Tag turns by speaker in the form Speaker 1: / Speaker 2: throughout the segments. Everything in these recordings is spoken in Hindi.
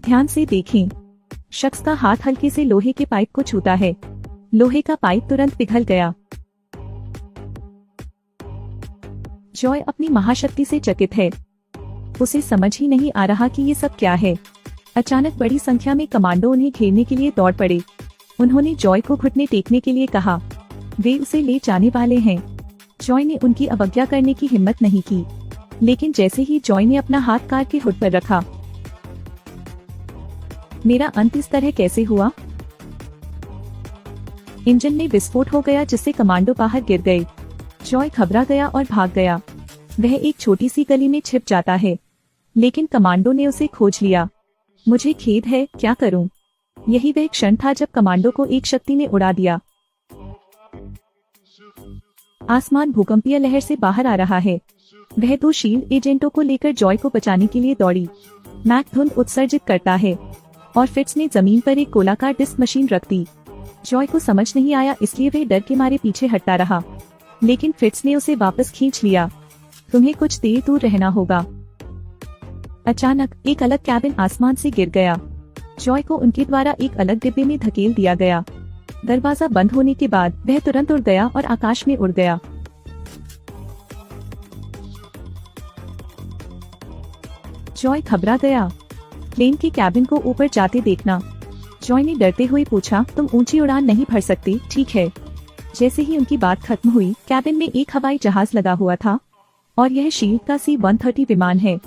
Speaker 1: ध्यान से देखें। शख्स का हाथ हल्के से लोहे के पाइप को छूता है। लोहे का पाइप तुरंत पिघल गया। जॉय अपनी महाशक्ति से चकित है। उसे समझ ही नहीं आ रहा कि ये सब क्या है। अचानक बड़ी संख्या में कमांडो उन्हें घेरने के लिए दौड़ पड़े। उन्होंने जॉय को घुटने टेकने के लिए कहा। वे उसे ले जाने वाले हैं। जॉय ने उनकी अवज्ञा करने की हिम्मत नहीं की, लेकिन जैसे ही जॉय ने अपना हाथ कार के हुड पर रखा, मेरा अंत इस तरह कैसे हुआ? इंजन में विस्फोट हो गया जिससे कमांडो बाहर गिर गए। जॉय घबरा गया और भाग गया। वह एक छोटी सी गली में छिप जाता है, लेकिन कमांडो ने उसे खोज लिया। मुझे खेद है, क्या करूं? यही वह क्षण था जब कमांडो को एक शक्ति ने उड़ा दिया। आसमान भूकंपीय लहर से बाहर आ रहा है। वह 2 शील्ड एजेंटों को लेकर जॉय को बचाने के लिए दौड़ी। मैक धुंध उत्सर्जित करता है और फिट्स ने जमीन पर एक गोलाकार डिस्क मशीन रख दी। जॉय को समझ नहीं आया, इसलिए वह डर के मारे पीछे हटता रहा, लेकिन फिट्स ने उसे वापस खींच लिया। तुम्हें कुछ देर दूर रहना होगा। अचानक एक अलग कैबिन आसमान से गिर गया। जॉय को उनके द्वारा एक अलग डिब्बे में धकेल दिया गया। दरवाजा बंद होने के बाद वह तुरंत उड़ गया और आकाश में उड़ गया। जॉय घबरा गया। प्लेन के कैबिन को ऊपर जाते देखना। जॉय ने डरते हुए पूछा, तुम ऊंची उड़ान नहीं भर सकते, ठीक है? जैसे ही उनकी बात खत्म हुई, कैबिन में एक हवाई जहाज लगा हुआ था और यह शील्ड का C-130 विमान है।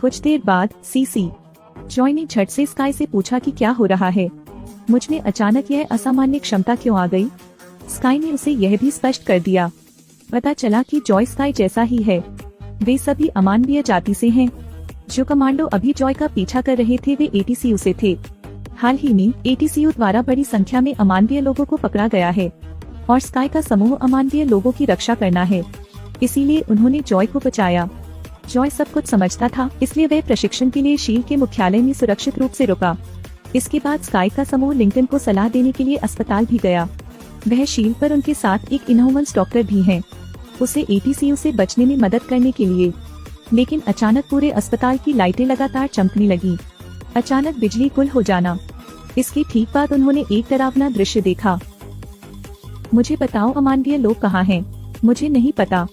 Speaker 1: कुछ देर बाद सीसी। जॉय ने झट से स्काई से पूछा कि क्या हो रहा है? मुझ में अचानक यह असामान्य क्षमता क्यों आ गई? स्काई ने उसे यह भी स्पष्ट कर दिया। पता चला कि जॉय स्काई जैसा ही है। वे सभी अमानवीय जाति से हैं। जो कमांडो अभी जॉय का पीछा कर रहे थे वे ATCU से थे। हाल ही में ATCU द्वारा बड़ी संख्या में अमानवीय लोगों को पकड़ा गया है और स्काई का समूह अमानवीय लोगों की रक्षा करना है, इसीलिए उन्होंने जॉय को बचाया। जॉय सब कुछ समझता था, इसलिए वह प्रशिक्षण के लिए शील्ड के मुख्यालय में सुरक्षित रूप से रुका। इसके बाद स्काई का समूह लिंकन को सलाह देने के लिए अस्पताल भी गया। वह शील्ड पर उनके साथ एक इनह्यूमन्स डॉक्टर भी हैं, उसे ATCU से बचने में मदद करने के लिए। लेकिन अचानक पूरे अस्पताल की लाइटें लगातार चमकने लगी। अचानक बिजली गुल हो जाना। इसके ठीक बाद उन्होंने एक डरावना दृश्य देखा। मुझे बताओ, अमानवीय लोग कहाँ हैं? मुझे नहीं पता।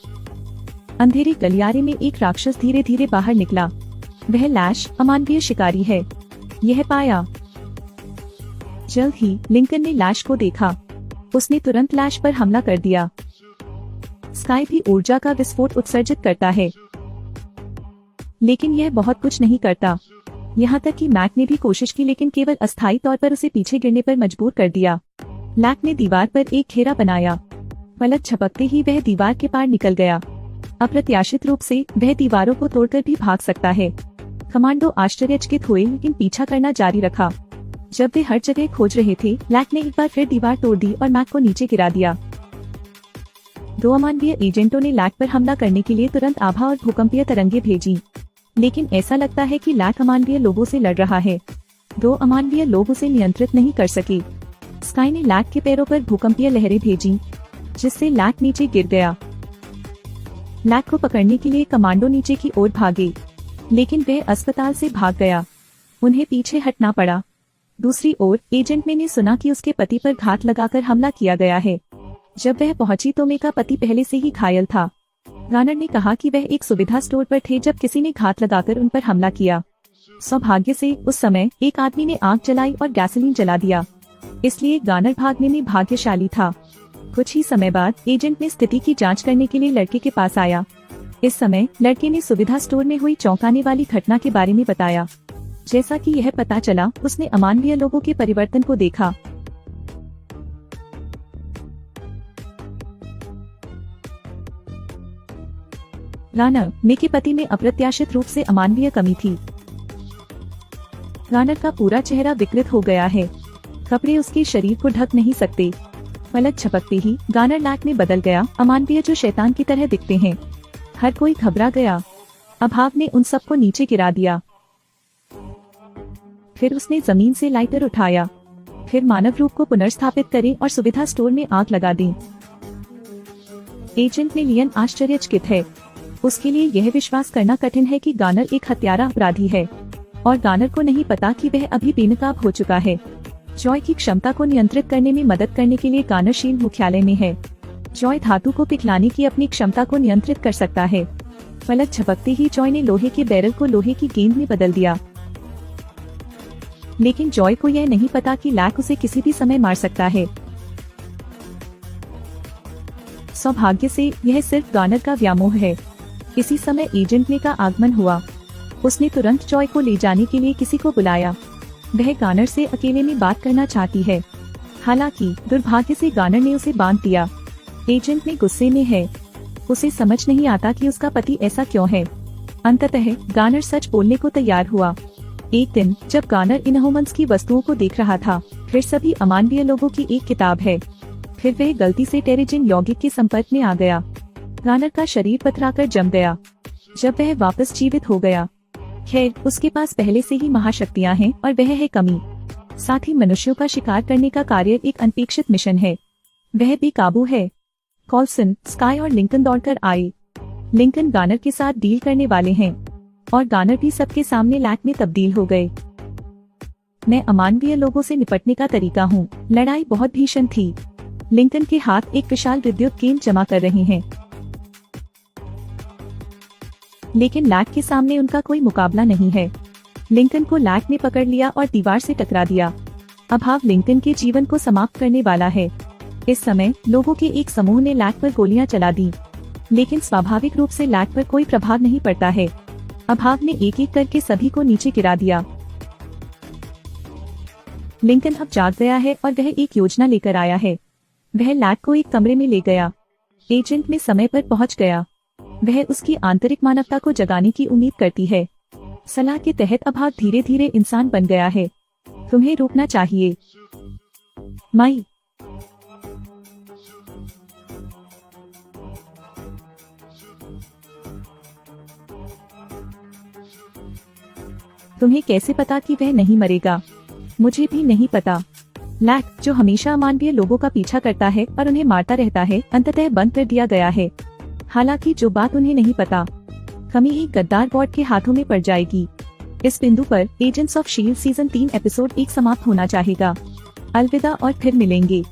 Speaker 1: अंधेरे गलियारे में एक राक्षस धीरे धीरे बाहर निकला। वह लैश, अमानवीय शिकारी है, यह पाया। जल्द ही लिंकन ने लैश को देखा। उसने तुरंत लैश पर हमला कर दिया। स्काई भी ऊर्जा का विस्फोट उत्सर्जित करता है, लेकिन यह बहुत कुछ नहीं करता। यहाँ तक कि मैक ने भी कोशिश की, लेकिन केवल अस्थायी तौर पर उसे पीछे गिरने पर मजबूर कर दिया। लैक ने दीवार पर एक घेरा बनाया। पलक झपकते ही वह दीवार के पार निकल गया। अप्रत्याशित रूप से वह दीवारों को तोड़कर भी भाग सकता है। कमांडो आश्चर्यचकित हुए, लेकिन पीछा करना जारी रखा। जब वे हर जगह खोज रहे थे, लैक ने एक बार फिर दीवार तोड़ दी और मैक को नीचे गिरा दिया। 2 अमानवीय एजेंटों ने लैक पर हमला करने के लिए तुरंत आभा और भूकंपीय तरंगे भेजी, लेकिन ऐसा लगता है कि लैक अमानवीय लोगों से लड़ रहा है। 2 अमानवीय लोग उसे नियंत्रित नहीं कर सके। स्काई ने लैक के पैरों पर भूकंपीय लहरें भेजी, जिससे लैक नीचे गिर गया। लैक को पकड़ने के लिए कमांडो नीचे की ओर भागे, लेकिन वह अस्पताल से भाग गया। उन्हें पीछे हटना पड़ा। दूसरी ओर एजेंट मे ने सुना कि उसके पति पर घात लगाकर हमला किया गया है। जब वह पहुंची तो मे का पति पहले से ही घायल था। गानर ने कहा कि वह एक सुविधा स्टोर पर थे जब किसी ने घात लगाकर उन पर हमला किया। सौभाग्य से उस समय एक आदमी ने आग जलाई और गैसोलीन जला दिया, इसलिए गानर भागने में भाग्यशाली था। कुछ ही समय बाद एजेंट ने स्थिति की जांच करने के लिए लड़के के पास आया। इस समय लड़के ने सुविधा स्टोर में हुई चौंकाने वाली घटना के बारे में बताया। जैसा कि यह पता चला, उसने अमानवीय लोगों के परिवर्तन को देखा। गानर, मे के पति में अप्रत्याशित रूप से अमानवीय कमी थी। गानर का पूरा चेहरा विकृत हो गया है। कपड़े उसके शरीर को ढक नहीं सकते। पलक झपकते ही गानर लैक में बदल गया। अमानवीय जो शैतान की तरह दिखते हैं। हर कोई घबरा गया। अभाव ने उन सबको नीचे गिरा दिया। फिर उसने जमीन से लाइटर उठाया। फिर मानव रूप को पुनर्स्थापित करे और सुविधा स्टोर में आग लगा दी। एजेंट मिलियन आश्चर्यचकित है। उसके लिए यह विश्वास करना कठिन है कि गानर एक हत्यारा अपराधी है और गानर को नहीं पता कि वह अभी बेनकाब हो चुका है। जॉय की क्षमता को नियंत्रित करने में मदद करने के लिए गानर शील्ड मुख्यालय में है। जॉय धातु को पिघलाने की अपनी क्षमता को नियंत्रित कर सकता है। पलक झपकते ही जॉय ने लोहे के बैरल को लोहे की गेंद में बदल दिया, लेकिन जॉय को यह नहीं पता कि लैक उसे किसी भी समय मार सकता है। सौभाग्य से यह सिर्फ गानर का व्यामोह है। इसी समय एजेंट ने का आगमन हुआ। उसने तुरंत जॉय को ले जाने के लिए किसी को बुलाया। वह गानर से अकेले में बात करना चाहती है, हालांकि दुर्भाग्य से गानर ने उसे बांध दिया। एजेंट में गुस्से में है। उसे समझ नहीं आता कि उसका पति ऐसा क्यों है। अंततः गानर सच बोलने को तैयार हुआ। एक दिन जब गानर इनह्यूमन्स की वस्तुओं को देख रहा था, फिर सभी अमानवीय लोगों की एक किताब है, फिर वह गलती से टेरिजिन यौगिक के संपर्क में आ गया। गानर का शरीर पथराकर जम गया। जब वह वापस जीवित हो गया, खैर उसके पास पहले से ही महाशक्तियां हैं और वह है कमी। साथ ही मनुष्यों का शिकार करने का कार्य एक अनपेक्षित मिशन है। वह बेकाबू है। कॉल्सन, स्काई और लिंकन दौड़कर आए। लिंकन गानर के साथ डील करने वाले हैं और गानर भी सबके सामने लैक में तब्दील हो गए। मैं अमानवीय लोगों से निपटने का तरीका हूँ। लड़ाई बहुत भीषण थी। लिंकन के हाथ एक विशाल विद्युत गेंद जमा कर रहे हैं, लेकिन लैक के सामने उनका कोई मुकाबला नहीं है। लिंकन को लैक ने पकड़ लिया और दीवार से टकरा दिया। अभाव लिंकन के जीवन को समाप्त करने वाला है। इस समय लोगों के एक समूह ने लैक पर गोलियां चला दी, लेकिन स्वाभाविक रूप से लैक पर कोई प्रभाव नहीं पड़ता है। अभाव ने एक एक करके सभी को नीचे गिरा दिया। लिंकन अब जाग गया है और वह एक योजना लेकर आया है। वह लैक को एक कमरे में ले गया। एजेंट में समय पर पहुंच गया। वह उसकी आंतरिक मानवता को जगाने की उम्मीद करती है। सलाह के तहत अभाव धीरे धीरे इंसान बन गया है। तुम्हें रोकना चाहिए, माई। तुम्हें कैसे पता कि वह नहीं मरेगा? मुझे भी नहीं पता। लैक, जो हमेशा अमानवीय लोगों का पीछा करता है और उन्हें मारता रहता है, अंततः बंद कर दिया गया है। हालांकि जो बात उन्हें नहीं पता, कमी एक गद्दार बॉट के हाथों में पड़ जाएगी। इस बिंदु पर agents of shield season 3 episode 1 समाप्त होना चाहेगा। अलविदा और फिर मिलेंगे।